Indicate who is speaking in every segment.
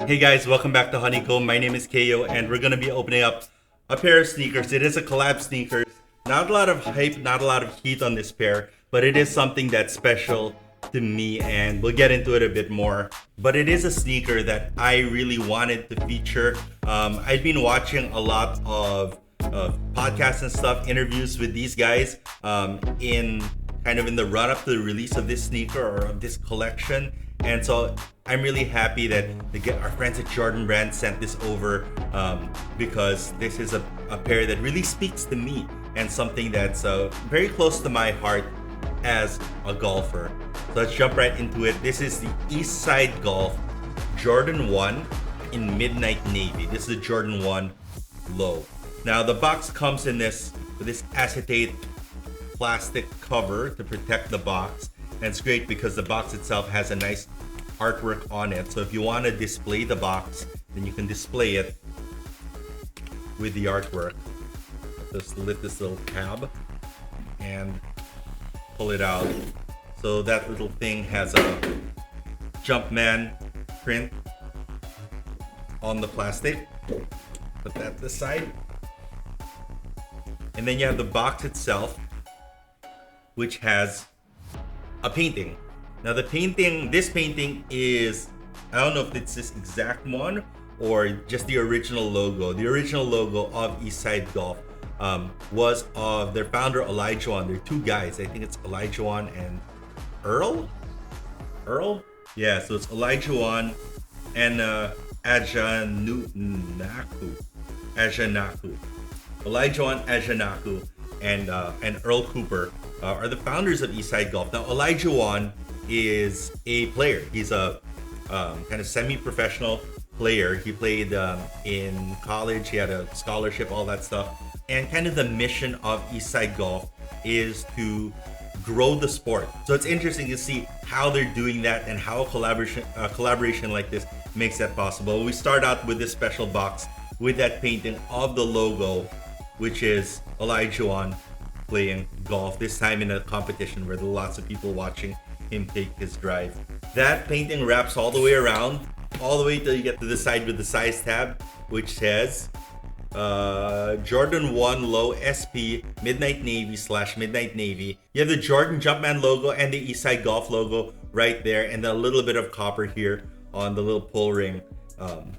Speaker 1: Hey guys, welcome back to Honeycomb. My name is Ko, and we're gonna be opening up a pair of sneakers. It is a collab sneakers. Not a lot of hype, not a lot of heat on this pair, but it is something that's special to me, and we'll get into it a bit more. But it is a sneaker that I really wanted to feature. I've been watching a lot of podcasts and stuff, interviews with these guys in the run up to the release of this sneaker or of this collection. And so I'm really happy that our friends at Jordan Brand sent this over because this is a pair that really speaks to me and something that's very close to my heart as a golfer. So let's jump right into it. This is the Eastside Golf Jordan 1 in Midnight Navy. This is a Jordan 1 low. Now the box comes in this acetate plastic cover to protect the box. And it's great because the box itself has a nice artwork on it. So if you want to display the box, then you can display it with the artwork. Just lift this little tab and pull it out. So that little thing has a Jumpman print on the plastic. Put that to the side. And then you have the box itself, which has a painting. Now this painting is, I don't know if it's this exact one or just the original logo. The original logo of Eastside Golf was of their founder Elijah. They're two guys. I think it's Elijah and Earl? Yeah, so it's Elijah and Ajanaku. Elijah Ajanaku and Earl Cooper are the founders of Eastside Golf. Now, Elijah is a player. He's a kind of semi-professional player. He played in college. He had a scholarship, all that stuff. And kind of the mission of Eastside Golf is to grow the sport. So it's interesting to see how they're doing that and how a collaboration like this makes that possible. We start out with this special box with that painting of the logo, which is Elijah playing golf, this time in a competition where there are lots of people watching him take his drive. That painting wraps all the way around, all the way till you get to the side with the size tab, which says Jordan 1 Low SP Midnight Navy / Midnight Navy. You have the Jordan Jumpman logo and the Eastside Golf logo right there, and then a little bit of copper here on the little pull ring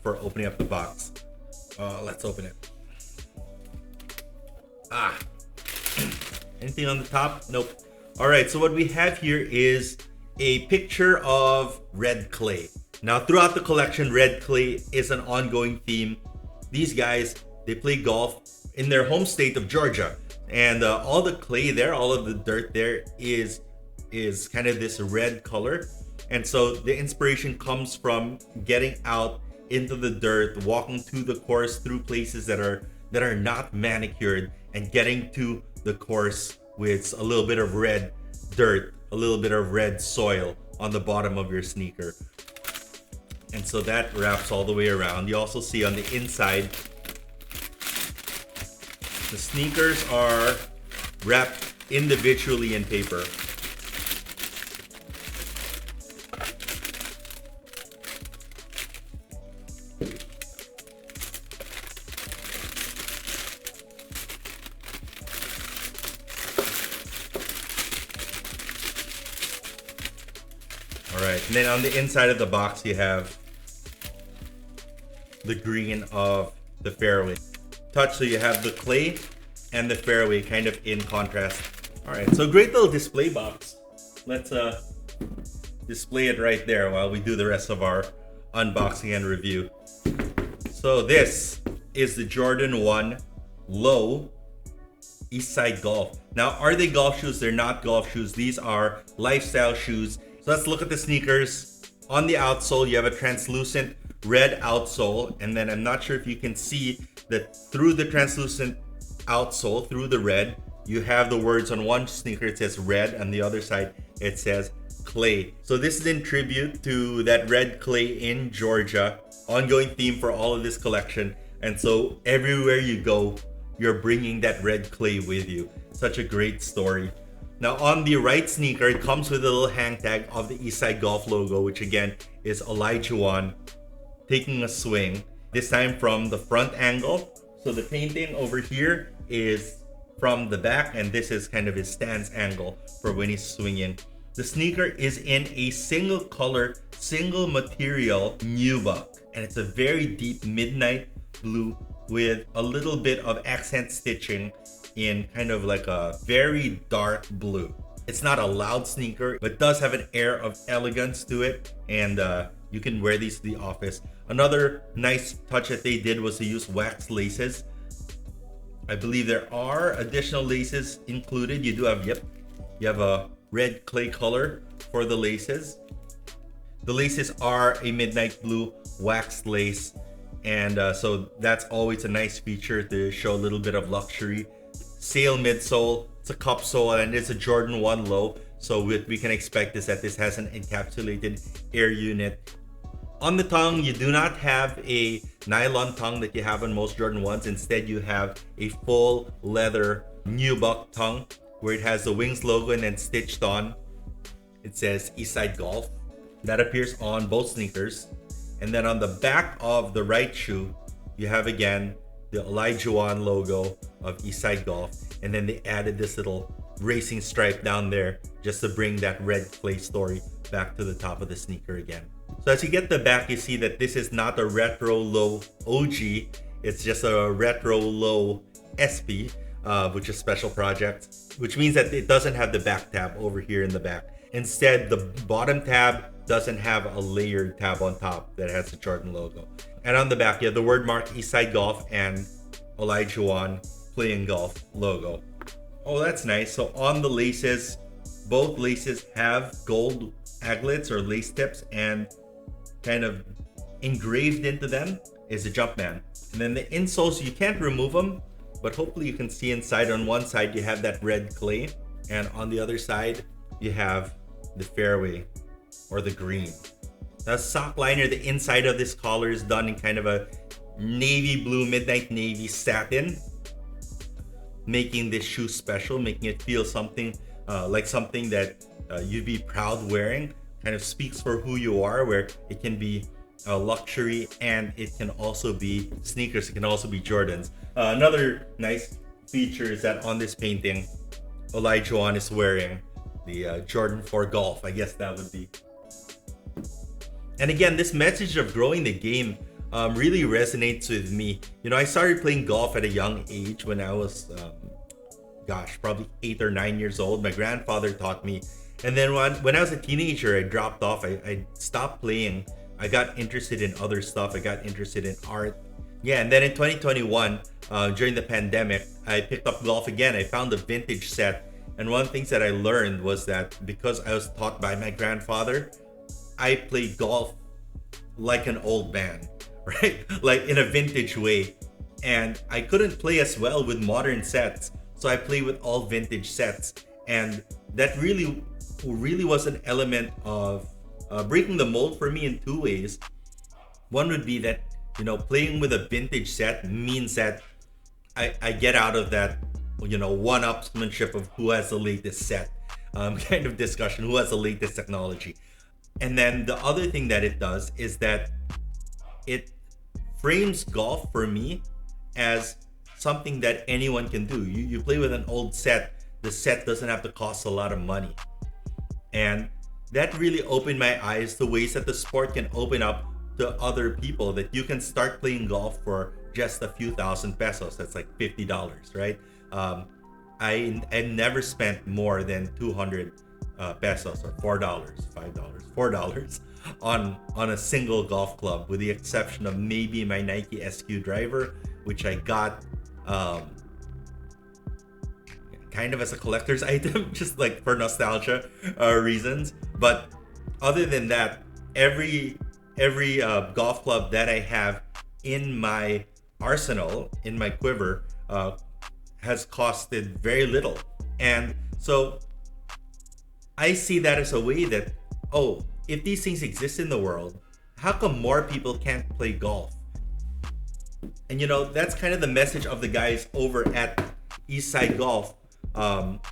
Speaker 1: for opening up the box. Let's open it. Anything on the top? Nope. All right, so what we have here is a picture of red clay. Now, throughout the collection, red clay is an ongoing theme. These guys, they play golf in their home state of Georgia. And all the clay there, all of the dirt there is kind of this red color. And so the inspiration comes from getting out into the dirt, walking to the course through places that are not manicured, and getting to the course with a little bit of red dirt, a little bit of red soil on the bottom of your sneaker. And so that wraps all the way around. You also see on the inside, the sneakers are wrapped individually in paper. Alright, and then on the inside of the box you have the green of the fairway touch, so you have the clay and the fairway kind of in contrast. Alright, so great little display box. Let's display it right there while we do the rest of our unboxing and review. So this is the Jordan 1 Low Eastside Golf. Now, are they golf shoes? They're not golf shoes. These are lifestyle shoes. So let's look at the sneakers. On the outsole, you have a translucent red outsole, and then I'm not sure if you can see that through the translucent outsole, through the red, you have the words on one sneaker, it says red, and the other side it says clay. So this is in tribute to that red clay in Georgia, ongoing theme for all of this collection. And so everywhere you go, you're bringing that red clay with you. Such a great story. Now on the right sneaker, it comes with a little hang tag of the Eastside Golf logo, which again is Elijah taking a swing, this time from the front angle. So the painting over here is from the back, and this is kind of his stance angle for when he's swinging. The sneaker is in a single color, single material nubuck, and it's a very deep midnight blue with a little bit of accent stitching in kind of like a very dark blue. It's not a loud sneaker, but does have an air of elegance to it, and you can wear these to the office. Another nice touch that they did was to use wax laces. I believe there are additional laces included. You do have, you have a red clay color for the laces. The laces are a midnight blue wax lace, and so that's always a nice feature to show a little bit of luxury. Sail midsole, it's a cup sole, and it's a Jordan 1 low, so what we can expect is that this has an encapsulated air unit. On the tongue, you do not have a nylon tongue that you have on most Jordan 1s. Instead, you have a full leather nubuck tongue where it has the Wings logo, and then stitched on it says Eastside Golf. That appears on both sneakers. And then on the back of the right shoe, you have again the Olajuwon logo of Eastside Golf, and then they added this little racing stripe down there just to bring that red clay story back to the top of the sneaker again. So as you get the back, you see that this is not a retro low OG, it's just a retro low SP, which is special project, which means that it doesn't have the back tab over here in the back. Instead, the bottom tab doesn't have a layered tab on top that has the Jordan logo. And on the back, you have the word mark Eastside Golf and Olajuwon playing golf logo. Oh, that's nice. So on the laces, both laces have gold aglets or lace tips, and kind of engraved into them is a Jumpman. And then the insoles, you can't remove them, but hopefully you can see inside. On one side, you have that red clay, and on the other side, you have the fairway or the green. The sock liner, the inside of this collar is done in kind of a navy blue, midnight navy satin, making this shoe special, making it feel something like something that you'd be proud wearing. Kind of speaks for who you are, where it can be a luxury and it can also be sneakers, it can also be Jordans. Another nice feature is that on this painting, Olajuwon is wearing the Jordan 4 Golf, I guess that would be. And again, this message of growing the game really resonates with me. You know, I started playing golf at a young age when I was, probably 8 or 9 years old. My grandfather taught me. And then when I was a teenager, I dropped off. I stopped playing. I got interested in other stuff. I got interested in art. Yeah, and then in 2021, during the pandemic, I picked up golf again. I found a vintage set. And one of the things that I learned was that because I was taught by my grandfather, I played golf like an old man, right? Like in a vintage way. And I couldn't play as well with modern sets. So I play with all vintage sets. And that really was an element of breaking the mold for me in two ways. One would be that, you know, playing with a vintage set means that I get out of that, you know, one-upsmanship of who has the latest set kind of discussion, who has the latest technology. And then the other thing that it does is that it frames golf for me as something that anyone can do. You play with an old set, the set doesn't have to cost a lot of money. And that really opened my eyes to ways that the sport can open up to other people, that you can start playing golf for just a few thousand pesos. That's like $50, right? I never spent more than 200 pesos or $4 on a single golf club, with the exception of maybe my Nike SQ driver, which I got kind of as a collector's item, just like for nostalgia reasons. But other than that, every golf club that I have in my arsenal, in my quiver, has costed very little. And so I see that as a way that, oh, if these things exist in the world, how come more people can't play golf? And you know, that's kind of the message of the guys over at Eastside Golf,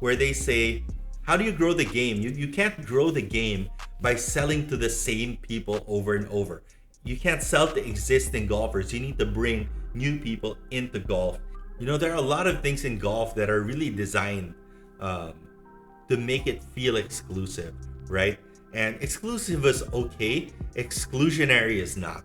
Speaker 1: where they say, how do you grow the game? You can't grow the game by selling to the same people over and over. you can't sell to existing golfers. You need to bring new people into golf. You know, there are a lot of things in golf that are really designed to make it feel exclusive, right? And exclusive is okay, exclusionary is not.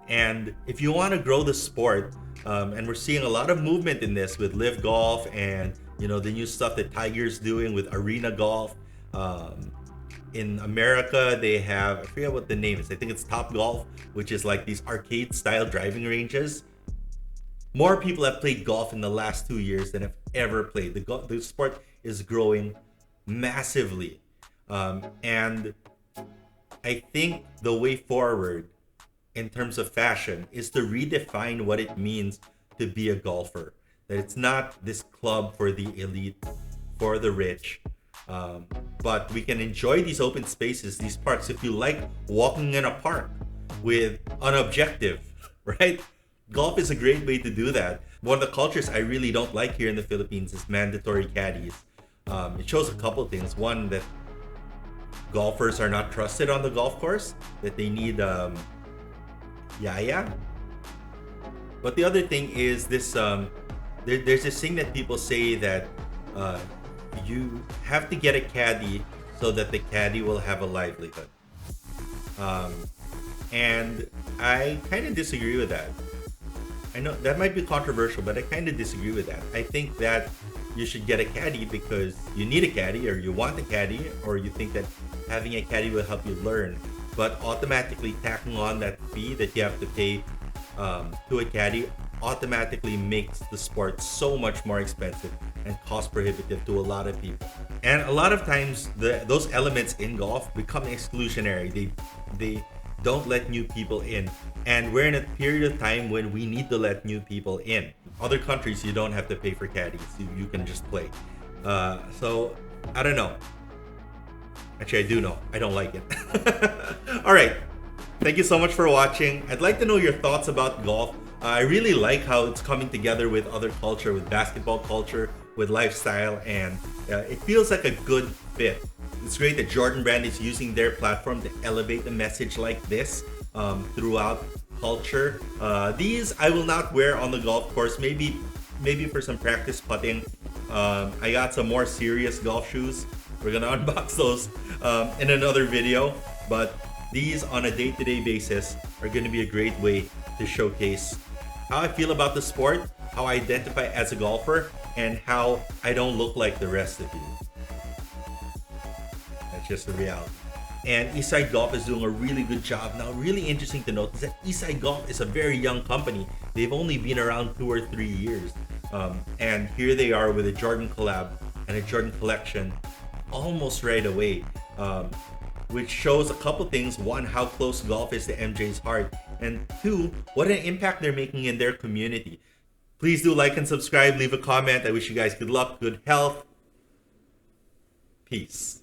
Speaker 1: And if you want to grow the sport, and we're seeing a lot of movement in this with Live Golf and, you know, the new stuff that Tiger's doing with Arena Golf. In America, they have, I forget what the name is. I think it's Top Golf, which is like these arcade style driving ranges. More people have played golf in the last 2 years than have ever played. The sport is growing massively. And I think the way forward in terms of fashion is to redefine what it means to be a golfer. That it's not this club for the elite, for the rich, but we can enjoy these open spaces, these parks. If you like walking in a park with an objective, right? Golf is a great way to do that. One of the cultures I really don't like here in the Philippines is mandatory caddies. It shows a couple things. One, that golfers are not trusted on the golf course, that they need yaya. But the other thing is this, there's this thing that people say that you have to get a caddy so that the caddy will have a livelihood. And I kind of disagree with that. I know that might be controversial, but I kind of disagree with that. I think that you should get a caddy because you need a caddy, or you want a caddy, or you think that having a caddy will help you learn. But automatically tacking on that fee that you have to pay to a caddy automatically makes the sport so much more expensive and cost prohibitive to a lot of people. And a lot of times those elements in golf become exclusionary. They don't let new people in. And we're in a period of time when we need to let new people in. Other countries, you don't have to pay for caddies. You can just play. So, I don't know. Actually, I do know. I don't like it. All right. Thank you so much for watching. I'd like to know your thoughts about golf. I really like how it's coming together with other culture, with basketball culture, with lifestyle, and it feels like a good fit. It's great that Jordan Brand is using their platform to elevate a message like this throughout culture. These I will not wear on the golf course. Maybe for some practice putting. I got some more serious golf shoes. We're gonna unbox those in another video. But these on a day-to-day basis are gonna be a great way to showcase how I feel about the sport, how I identify as a golfer, and how I don't look like the rest of you. That's just the reality. And Eastside Golf is doing a really good job. Now, really interesting to note is that Eastside Golf is a very young company. They've only been around 2 or 3 years. And here they are with a Jordan collab and a Jordan collection almost right away. Which shows a couple things. One, how close golf is to MJ's heart. And two, what an impact they're making in their community. Please do like and subscribe. Leave a comment. I wish you guys good luck, good health. Peace.